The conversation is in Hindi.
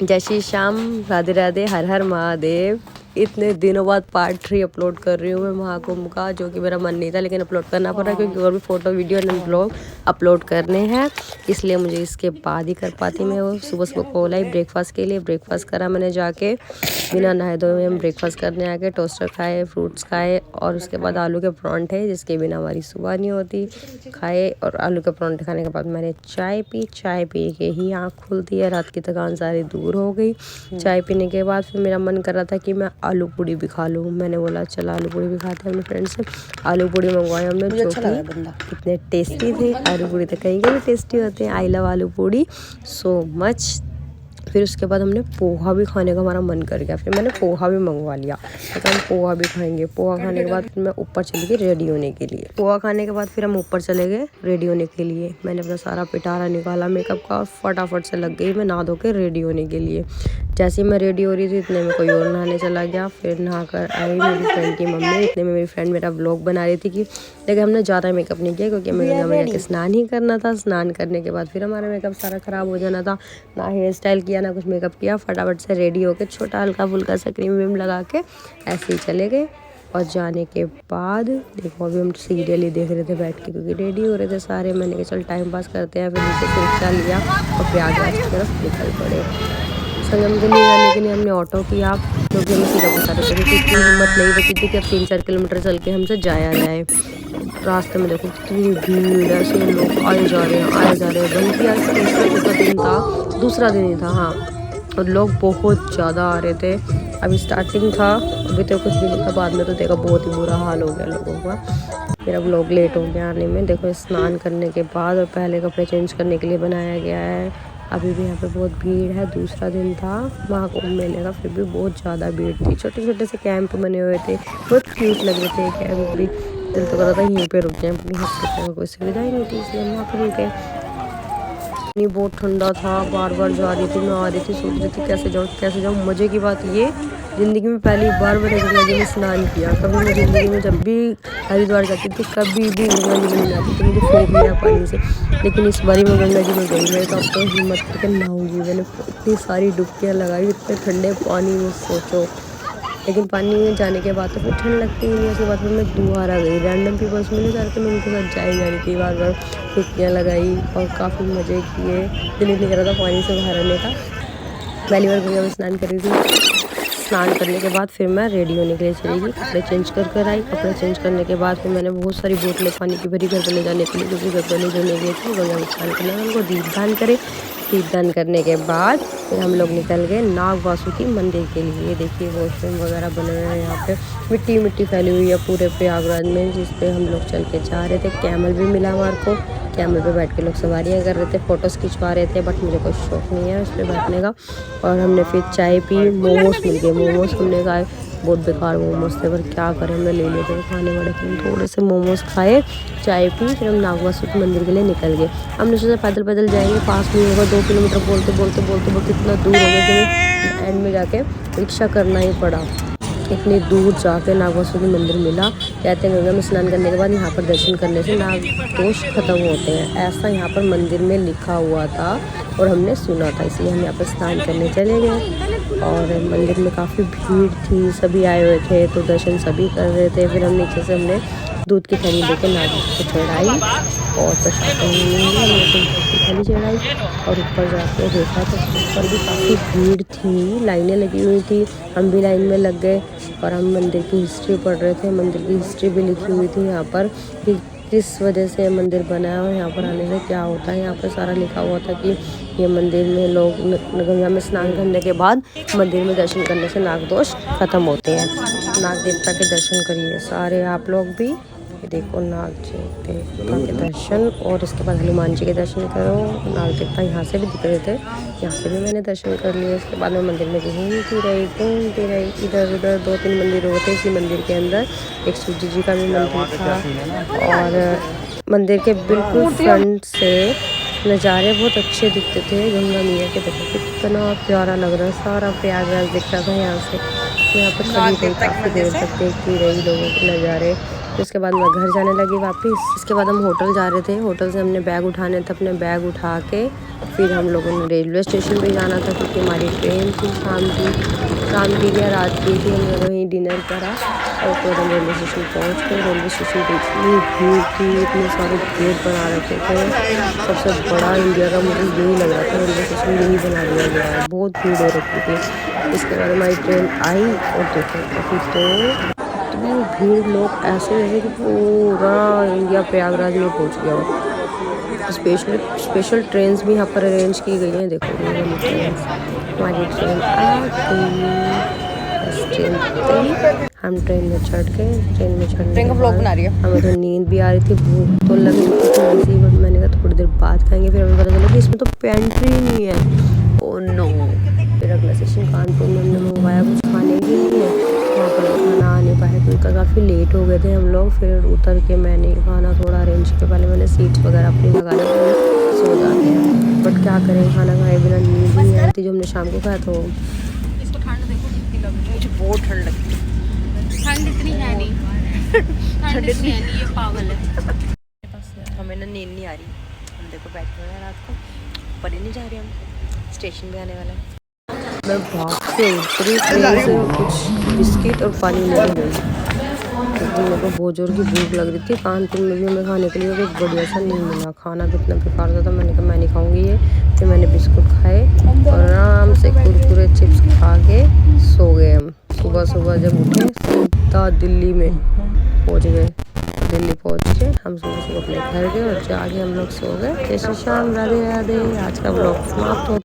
जय श्री श्याम, राधे राधे, हर हर महादेव। इतने दिनों बाद पार्ट 3 अपलोड कर रही हूँ मैं महाकुंभ का, जो कि मेरा मन नहीं था लेकिन अपलोड करना पड़ा क्योंकि और भी photo video and blog upload करने हैं, इसलिए मुझे इसके बाद ही कर पाती मैं। वो सुबह सुबह कॉल आई ब्रेकफास्ट के लिए, ब्रेकफास्ट करा मैंने जाके, बिना नहाए धोए हम ब्रेकफास्ट करने आ गए। टोस्टर खाए, फ्रूट्स खाए और उसके बाद आलू के परांठे, जिसके बिना हमारी सुबह नहीं होती, खाए। और आलू के परांठे खाने के बाद मैंने चाय पी। चाय पी के ही आँख खुलती है, रात की थकान सारी दूर हो गई। चाय पीने के बाद फिर मेरा मन कर रहा था कि मैं आलू पूड़ी भी खा लूँ। मैंने बोला चल आलू पूड़ी भी खाते हैं अपने फ्रेंड से। आलू पूड़ी मंगवाए हमने, जो कि कितने टेस्टी थे। आलू पूड़ी तो कहीं के भी टेस्टी होते हैं। आई लव आलू पूड़ी सो मच। फिर उसके बाद हमने पोहा भी खाने का हमारा मन कर गया, फिर मैंने पोहा भी मंगवा लिया, तो हम पोहा भी खाएंगे। पोहा खाने के बाद फिर मैं ऊपर चली गई रेडी होने के लिए। पोहा खाने के बाद फिर हम ऊपर चले गए रेडी होने के लिए। मैंने अपना सारा पिटारा निकाला मेकअप का और फटाफट से लग गई मैं नहा धो के रेडी होने के लिए। जैसे ही मैं रेडी हो रही थी इतने में कोई और नहाने चला गया। फिर नहा कर आई मेरी फ्रेंड की मम्मी। इतने में मेरी फ्रेंड मेरा व्लॉग बना रही थी कि लेकिन हमने ज़्यादा मेकअप नहीं किया क्योंकि हमें गंगा में जाके स्नान ही करना था। स्नान करने के बाद फिर हमारा मेकअप सारा ख़राब हो जाना था। ना हेयर स्टाइल किया ना कुछ मेकअप किया, फटाफट से रेडी होकर छोटा हल्का फुल्का सा क्रीम व्रीम लगा के ऐसे ही चले गए। और जाने के बाद देखो अभी हम सीरियल ही देख रहे थे बैठ के क्योंकि रेडी हो रहे थे सारे। मैंने कहा चल टाइम पास करते हैं। फिर नीचे से रिक्शा लिया और प्रयागराज की तरफ निकल पड़े। संगम के लिए जाने के लिए हमने ऑटो किया क्योंकि हमें सीधा बता रहे थे क्योंकि इतनी हिम्मत नहीं बची थी कि अब 3-4 किलोमीटर चल के हमसे जाया जाए। रास्ते में देखो कितनी भीड़, ऐसे लोग आए जा रहे हैं। बल्कि आज का दिन था, दूसरा दिन ही था हाँ, और लोग बहुत ज़्यादा आ रहे थे। अभी स्टार्टिंग था, अभी तो कुछ भी नहीं था, बाद में तो देखा बहुत ही बुरा हाल हो गया लोगों का। फिर अब लोग लेट हो गया आने में। देखो स्नान करने के बाद और पहले कपड़े चेंज करने के लिए बनाया गया है। अभी भी यहाँ पे बहुत भीड़ है। दूसरा दिन था महाकुंभ मेले का, फिर भी बहुत ज़्यादा भीड़ थी। छोटे छोटे से कैंप बने हुए थे, बहुत क्यूट लग रहे थे कैंप भी। दिल तो करता था यहीं पे रुके हैं, अपनी हॉस्पिटल में कोई सुविधा ही नहीं थी इसलिए हम वहाँ पर रुके। नहीं बहुत ठंडा था, बार बार जा रही थी मैं, आ रही थी, सोच रही थी कैसे जाऊँ। मज़े की बात ये, ज़िंदगी में पहली बार मैंने गंगा जी में स्नान किया। कभी मैं ज़िंदगी में जब भी हरिद्वार जाती थी कभी भी गंगा जी में नहीं जाती थी, मुझे फोबिया पानी से। लेकिन इस बारी मैं गंगा जी में गई, मैं तो अब तो हिम्मत करके नहाऊंगी। मैंने इतनी सारी डुबकियाँ लगाई इतने ठंडे पानी में, सोचो। लेकिन पानी में जाने के बाद तो फिर ठंड लगती ही नहीं। उसके बाद फिर मैं दोबारा गई, रैंडम पीपल्स मिले जा रहे थे, मैं उनके साथ जाई जा रही थी, बार बार डुबकियाँ लगाई और काफ़ी मज़े किए। दिल नहीं कर रहा था पानी से बाहर आने का। पहली बार गंगा में स्नान कर रही थी। स्नान करने के बाद फिर मैं रेडी होने के लिए चली गई, कपड़े चेंज कर आई। कपड़े चेंज करने के बाद फिर मैंने बहुत सारी बोतलें पानी की भरी घर पर ले जाने के लिए, क्योंकि घर पर ले जाने गए थे गंगा में स्नान करने, उनको दीपदान करे। दीपदान करने के बाद फिर हम लोग निकल गए नाग वासुकी मंदिर के लिए। देखिए वॉशरूम वगैरह बने हुए हैं यहाँ पे, मिट्टी मिट्टी फैली हुई है पूरे प्रयागराज में, जिस पे हम लोग चल के जा रहे थे। कैमल भी मिला हमारे को, कैमल पे बैठ के लोग सवारियाँ कर रहे थे, फ़ोटोज़ खिंचवा रहे थे, बट मुझे कोई शौक नहीं है उस पर बैठने का। और हमने फिर चाय पी, मोमोज मिल गए, मोमोज हमने खाए, बहुत बेकार मोमोज थे पर क्या करें, हमने ले लिए थे, खाने वाले थे। थोड़े से मोमोज खाए, चाय पी, फिर हम नाग वासुकी मंदिर के लिए निकल गए। हमने सोचा पैदल पैदल जाएंगे, पास में होगा 2 किलोमीटर, बोलते इतना दूर हो गया कि एंड में जाके रिक्शा करना ही पड़ा। इतनी दूर जाके नाग वासुकी मंदिर मिला। कहते हैं गंगा में स्नान करने के बाद यहाँ पर दर्शन करने से नाग दोष खत्म होते हैं, ऐसा यहाँ पर मंदिर में लिखा हुआ था और हमने सुना था, इसलिए हम यहाँ पर स्नान करने चले गए। और मंदिर में काफ़ी भीड़ थी, सभी आए हुए थे तो दर्शन सभी कर रहे थे। फिर हम नीचे से हमने दूध की थैली लेकर नाग को चढ़ाई और प्रसाद हमने दूध की थैली चढ़ाई और ऊपर जाके देखा तो ऊपर भी काफ़ी भीड़ थी, लाइनें लगी हुई थी, हम भी लाइन में लग गए। और हम मंदिर की हिस्ट्री पढ़ रहे थे, मंदिर की हिस्ट्री भी लिखी हुई थी यहाँ पर कि किस वजह से मंदिर बना है और यहाँ पर आने से क्या होता है। यहाँ पर सारा लिखा हुआ था कि ये मंदिर में लोग गंगा में स्नान करने के बाद मंदिर में दर्शन करने से नाग दोष खत्म होते हैं। नाग देवता के दर्शन करिए सारे आप लोग भी। देखो नाग जी देवता के दर्शन और इसके बाद हनुमान जी के दर्शन करो। नाग देवता यहाँ से भी दिख रहे थे, यहाँ से भी मैंने दर्शन कर लिए। उसके बाद मैं मंदिर में घूमती रही, इधर उधर 2-3 मंदिर होते इसी मंदिर के अंदर। एक सूर्य जी का भी मंदिर था और मंदिर के बिल्कुल फ्रंट से नज़ारे बहुत अच्छे दिखते थे गंगा मैया के। देखो कितना प्यारा लग रहा है, सारा प्रयागराज दिख रहा था यहाँ से। यहाँ पर खड़ी रही, काफ़ी देर तक देखती रही लोगों के नज़ारे। तो उसके बाद मैं घर जाने लगी वापस। इसके बाद हम होटल जा रहे थे, होटल से हमने बैग उठाने थे, अपने बैग उठा के फिर हम लोगों ने रेलवे स्टेशन पे जाना था क्योंकि हमारी ट्रेन थी शाम की या रात की थी। हम लोगों वहीं डिनर करा और उसके बाद हम रेलवे स्टेशन पहुँच गए। रेलवे स्टेशन पर इतनी भीड़ थी, इतने सारे गेट बना रखे थे। सबसे बड़ा इंडिया का मुझे यही लग रहा था, रेलवे स्टेशन यही बना दिया गया है, बहुत भीड़ हो रखी थी। इसके बाद हमारी ट्रेन आई और देखो अभी तो इतनी भीड़, लोग ऐसे जैसे कि पूरा इंडिया प्रयागराज में पहुँच गया हो। स्पेशल ट्रेन्स भी यहाँ पर अरेंज की गई हैं। देखो ये वाली ट्रेन, हमारी ट्रेन आ गई। हम ट्रेन में चढ़ गए। ट्रेन में चढ़ने के बाद हमें तो नींद भी आ रही थी, भूख तो लग रही थी थोड़ी सी, बट मैंने कहा थोड़ी देर बाद खाएंगे। फिर हमें पता चला कि इसमें तो पेंट्री नहीं है। Oh no. फिर अगला स्टेशन कानपुर में हमने मंगवाया कुछ खाने के लिए, वहाँ पर खाना आ नहीं पाया क्योंकि काफ़ी लेट हो गए थे हम लोग। फिर उतर के मैंने खाना थोड़ा अरेंज किया, पहले मैंने सीट्स वगैरह अपनी लगा ली, सो जाते हैं। बट क्या करें, खाना खाए बिना नींद नहीं आई थी जो हमने शाम को खाया। तो इसको ठंड देखो कितनी लग रही है, मुझे बहुत ठंड लगती है। ठंड इतनी है नहीं, ठंड इतनी है नहीं, ये पागल है। हमें ना नींद नहीं आ रही, हम देखो बैठे हुए हैं रात को, पर ही नहीं जा रहे, हम स्टेशन पे आने वाला है। मैं भाग के उतरी ट्रेन से और कुछ बिस्किट और पानी लेने गई क्योंकि मेरे को बहुत जोर की भूख लग रही थी। कानपुर में भी हमें खाने के लिए एक बढ़िया सा नहीं मिला, खाना कितना बेकार था। मैंने कहा मैं नहीं खाऊंगी ये। फिर मैंने बिस्कुट खाए और आराम से कुरकुरे चिप्स खा के सो गए। हम सुबह जब उठे सीधा दिल्ली में पहुँच गए। दिल्ली पहुँच के हम सुबह अपने घर गए और जाके हम लोग सो गए। जय श्री श्याम, राधे राधे। आज का ब्लॉग समाप्त हो